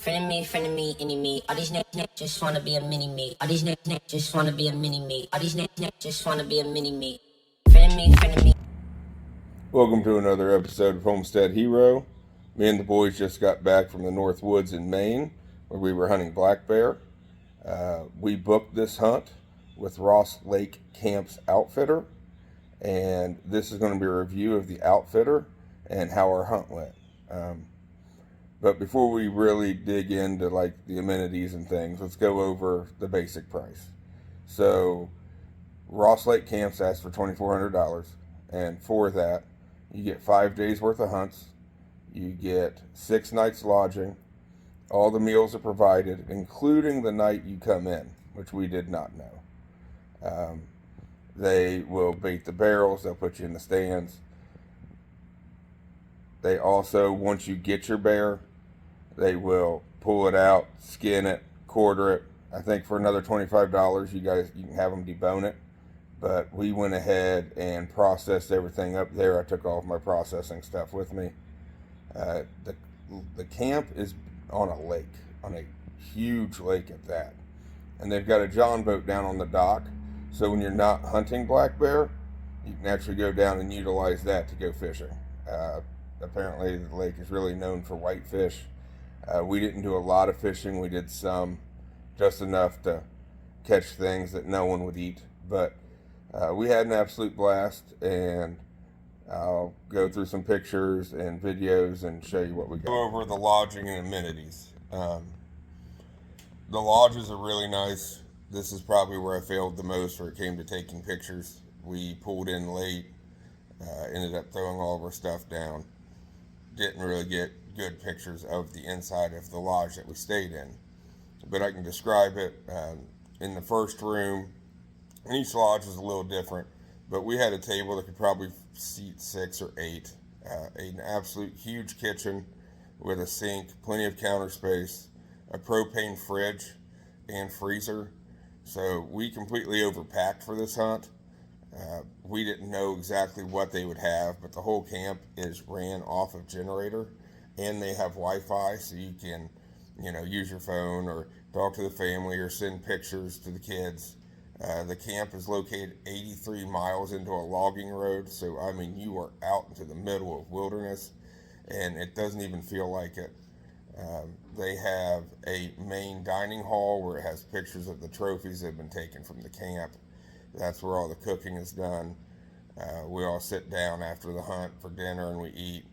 Friend of me, any me. All these niggas just wanna be a mini me. All these niggas just wanna be a mini me. All these niggas just wanna be a mini me. Friend of me. Welcome to another episode of Homestead Hero. Me and the boys just got back from the North Woods in Maine, where we were hunting black bear. We booked this hunt with Ross Lake Camp's outfitter, and this is going to be a review of the outfitter and how our hunt went. But before we really dig into like the amenities and things, let's go over the basic price. So Ross Lake Camps asked for $2,400, and for that you get 5 days worth of hunts, you get 6 nights lodging, all the meals are provided, including the night you come in, which we did not know. They will bait the barrels, they'll put you in the stands. They also, once you get your bear, they will pull it out, skin it, quarter it. I think for another $25, you can have them debone it. But we went ahead and processed everything up there. I took all of my processing stuff with me. The camp is on a lake, on a huge lake at that. And they've got a John boat down on the dock. So when you're not hunting black bear, you can actually go down and utilize that to go fishing. Apparently the lake is really known for whitefish. We didn't do a lot of fishing. We did some, just enough to catch things that no one would eat. But we had an absolute blast, and I'll go through some pictures and videos and show you what we got. Go over the lodging and amenities. The lodges are really nice. This is probably where I failed the most where it came to taking pictures. We pulled in late, ended up throwing all of our stuff down. Didn't really get good pictures of the inside of the lodge that we stayed in. But I can describe it. In the first room, each lodge is a little different, but we had a table that could probably seat 6 or 8. An absolute huge kitchen with a sink, plenty of counter space, a propane fridge and freezer. So we completely overpacked for this hunt. We didn't know exactly what they would have, but the whole camp is ran off of generator, and they have Wi-Fi, so you can, use your phone or talk to the family or send pictures to the kids. The camp is located 83 miles into a logging road, so I mean you are out into the middle of wilderness, and it doesn't even feel like it. They have a main dining hall where it has pictures of the trophies that have been taken from the camp. That's where all the cooking is done. We all sit down after the hunt for dinner and we eat.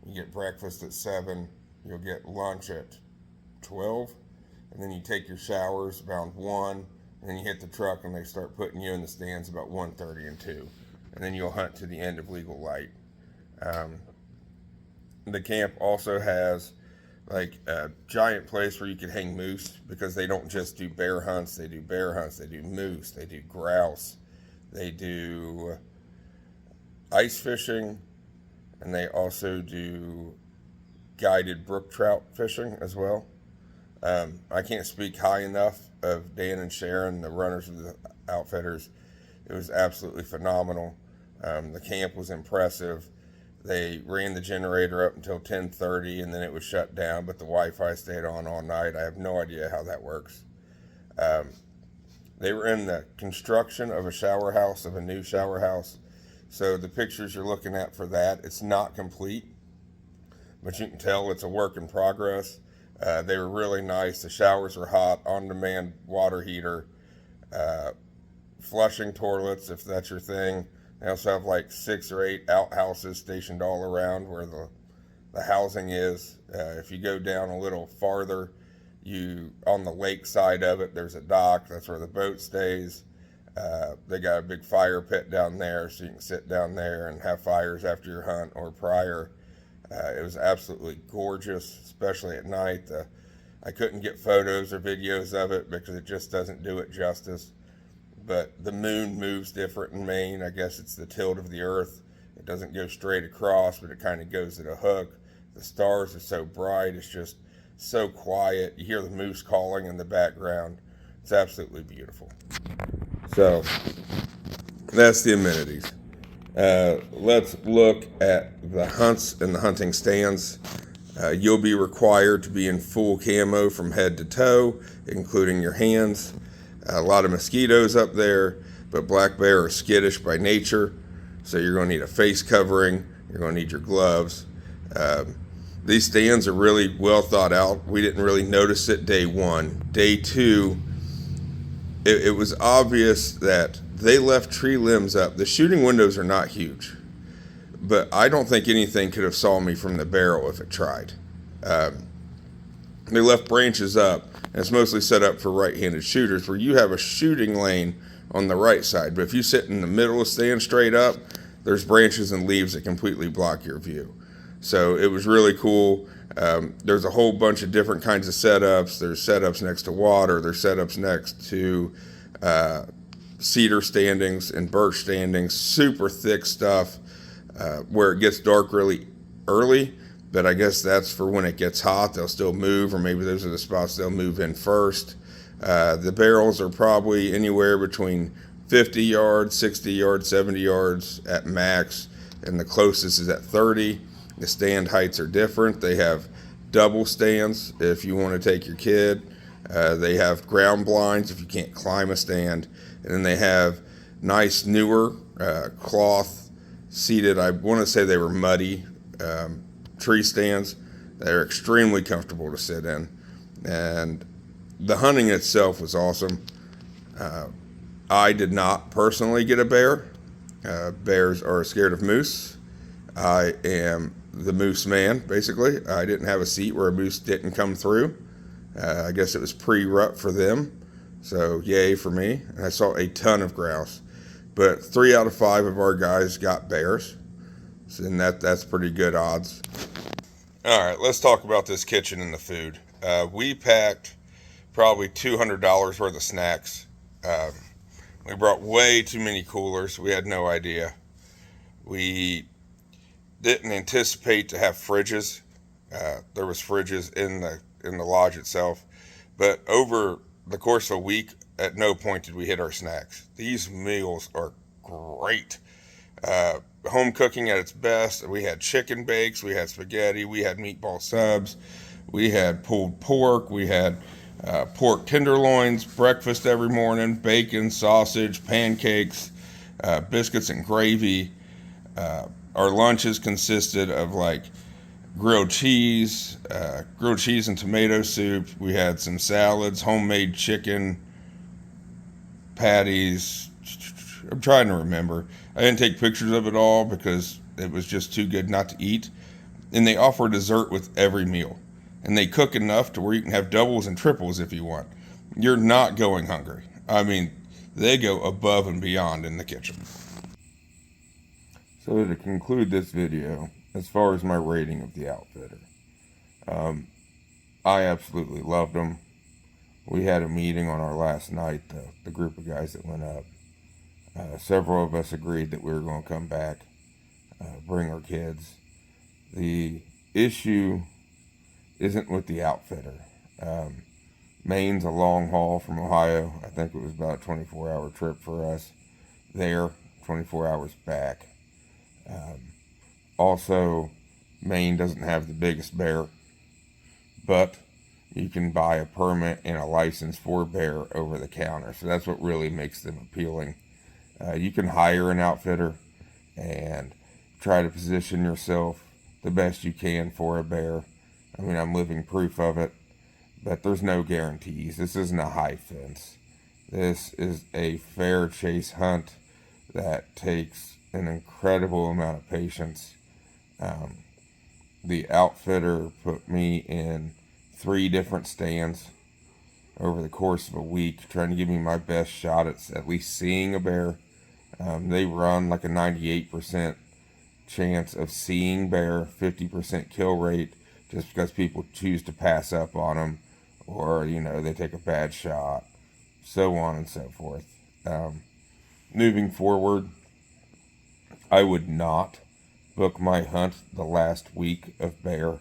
You get breakfast at 7, you'll get lunch at 12, and then you take your showers around 1, and then you hit the truck and they start putting you in the stands about 1:30 and 2, and then you'll hunt to the end of legal light. The camp also has like a giant place where you can hang moose, because they don't just do bear hunts, they do moose, they do grouse, they do ice fishing, and they also do guided brook trout fishing as well. I can't speak high enough of Dan and Sharon, the runners of the outfitters. It was absolutely phenomenal. The camp was impressive. They ran the generator up until 10:30, and then it was shut down, but the Wi-Fi stayed on all night. I have no idea how that works. They were in the construction of a new shower house. So the pictures you're looking at for that, it's not complete, but you can tell it's a work in progress. They were really nice. The showers were hot, on-demand water heater, flushing toilets if that's your thing. They also have like 6 or 8 outhouses stationed all around where the housing is. If you go down a little farther, on the lake side of it, there's a dock. That's where the boat stays. They got a big fire pit down there, so you can sit down there and have fires after your hunt or prior. It was absolutely gorgeous, especially at night. I couldn't get photos or videos of it because it just doesn't do it justice. But the moon moves different in Maine. I guess it's the tilt of the earth. It doesn't go straight across, but it kind of goes at a hook. The stars are so bright. It's just so quiet. You hear the moose calling in the background. It's absolutely beautiful. So that's the amenities. Let's look at the hunts and the hunting stands. You'll be required to be in full camo from head to toe, including your hands. A lot of mosquitoes up there, but black bear are skittish by nature, so you're going to need a face covering. You're going to need your gloves. These stands are really well thought out. We didn't really notice it day one. Day two, it was obvious that they left tree limbs up. The shooting windows are not huge, but I don't think anything could have saw me from the barrel if it tried. They left branches up, and it's mostly set up for right-handed shooters, where you have a shooting lane on the right side. But if you sit in the middle and stand straight up, there's branches and leaves that completely block your view. So it was really cool. There's a whole bunch of different kinds of setups. There's setups next to water. There's setups next to cedar standings and birch standings, super thick stuff where it gets dark really early. But I guess that's for when it gets hot, they'll still move, or maybe those are the spots they'll move in first. The barrels are probably anywhere between 50 yards, 60 yards, 70 yards at max, and the closest is at 30. The stand heights are different. They have double stands if you want to take your kid. They have ground blinds if you can't climb a stand. And then they have nice newer cloth seated, I want to say they were muddy, tree stands that are extremely comfortable to sit in. And the hunting itself was awesome. I did not personally get a bear. Bears are scared of moose. I am the moose man, basically. I didn't have a seat where a moose didn't come through. I guess it was pre-rut for them, so yay for me. And I saw a ton of grouse, but 3 out of 5 of our guys got bears, and that's pretty good odds. All right, let's talk about this kitchen and the food. We packed probably $200 worth of snacks. We brought way too many coolers. We had no idea. We didn't anticipate to have fridges. There was fridges in the lodge itself, but over the course of a week, at no point did we hit our snacks. These meals are great. Home cooking at its best. We had chicken bakes, we had spaghetti, we had meatball subs, we had pulled pork, we had pork tenderloins, breakfast every morning, bacon, sausage, pancakes, biscuits and gravy. Our lunches consisted of like grilled cheese and tomato soup. We had some salads, homemade chicken patties. I'm trying to remember. I didn't take pictures of it all because it was just too good not to eat. And they offer dessert with every meal. And they cook enough to where you can have doubles and triples if you want. You're not going hungry. I mean, they go above and beyond in the kitchen. So to conclude this video, as far as my rating of the outfitter, I absolutely loved them. We had a meeting on our last night, the group of guys that went up. Several of us agreed that we were going to come back, bring our kids. The issue isn't with the outfitter. Maine's a long haul from Ohio. I think it was about a 24-hour trip for us there, 24 hours back. Also, Maine doesn't have the biggest bear, but you can buy a permit and a license for bear over the counter. So that's what really makes them appealing. You can hire an outfitter and try to position yourself the best you can for a bear. I mean, I'm living proof of it, but there's no guarantees. This isn't a high fence. This is a fair chase hunt that takes an incredible amount of patience. The outfitter put me in 3 different stands over the course of a week, trying to give me my best shot at least seeing a bear. They run like a 98% chance of seeing bear, 50% kill rate, just because people choose to pass up on them, or, they take a bad shot, so on and so forth. Moving forward, I would not book my hunt the last week of bear.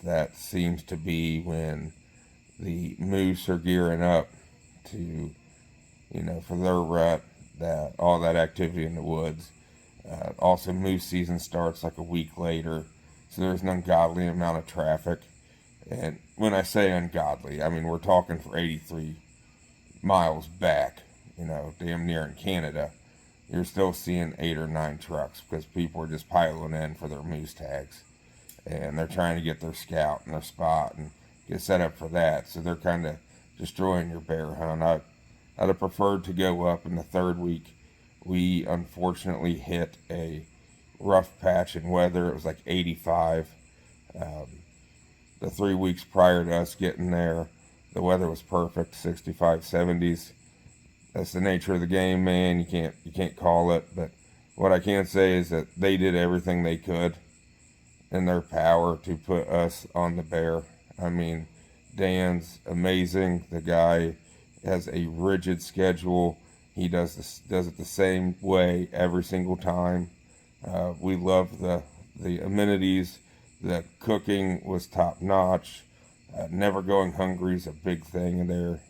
That seems to be when the moose are gearing up to, for their rut, all that activity in the woods. Also, moose season starts like a week later, so there's an ungodly amount of traffic. And when I say ungodly, I mean we're talking for 83 miles back, damn near in Canada, you're still seeing 8 or 9 trucks because people are just piling in for their moose tags, and they're trying to get their scout and their spot and get set up for that. So they're kind of destroying your bear hunt. I'd have preferred to go up in the third week. We unfortunately hit a rough patch in weather. It was like 85. The 3 weeks prior to us getting there, the weather was perfect, 65, 70s. That's the nature of the game, man. You can't call it. But what I can say is that they did everything they could in their power to put us on the bear. I mean, Dan's amazing. The guy has a rigid schedule. He does it the same way every single time. We love the amenities. The cooking was top notch. Never going hungry is a big thing in there.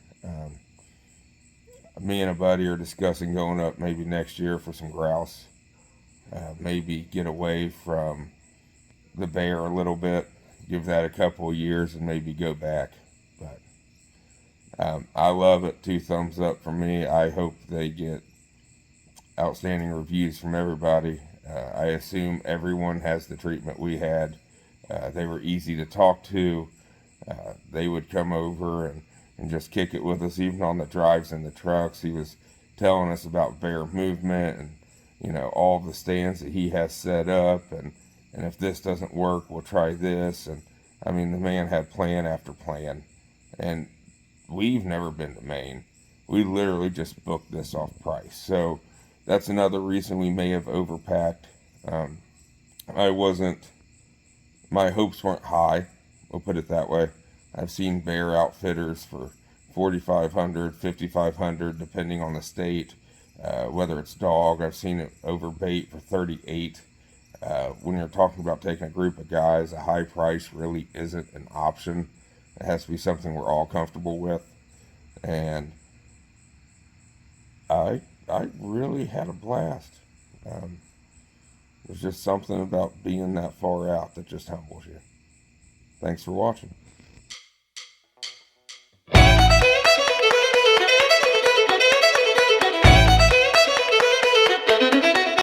Me and a buddy are discussing going up maybe next year for some grouse. Maybe get away from the bear a little bit, give that a couple of years, and maybe go back. But I love it. 2 thumbs up for me. I hope they get outstanding reviews from everybody. I assume everyone has the treatment we had. They were easy to talk to. They would come over and just kick it with us, even on the drives in the trucks. He was telling us about bear movement and, all the stands that he has set up. And if this doesn't work, we'll try this. And, I mean, the man had plan after plan. And we've never been to Maine. We literally just booked this off price. So that's another reason we may have overpacked. My hopes weren't high, we'll put it that way. I've seen bear outfitters for $4,500, $5,500, depending on the state. Whether it's dog, I've seen it over bait for $38. When you're talking about taking a group of guys, a high price really isn't an option. It has to be something we're all comfortable with. And I really had a blast. There's just something about being that far out that just humbles you. Thanks for watching.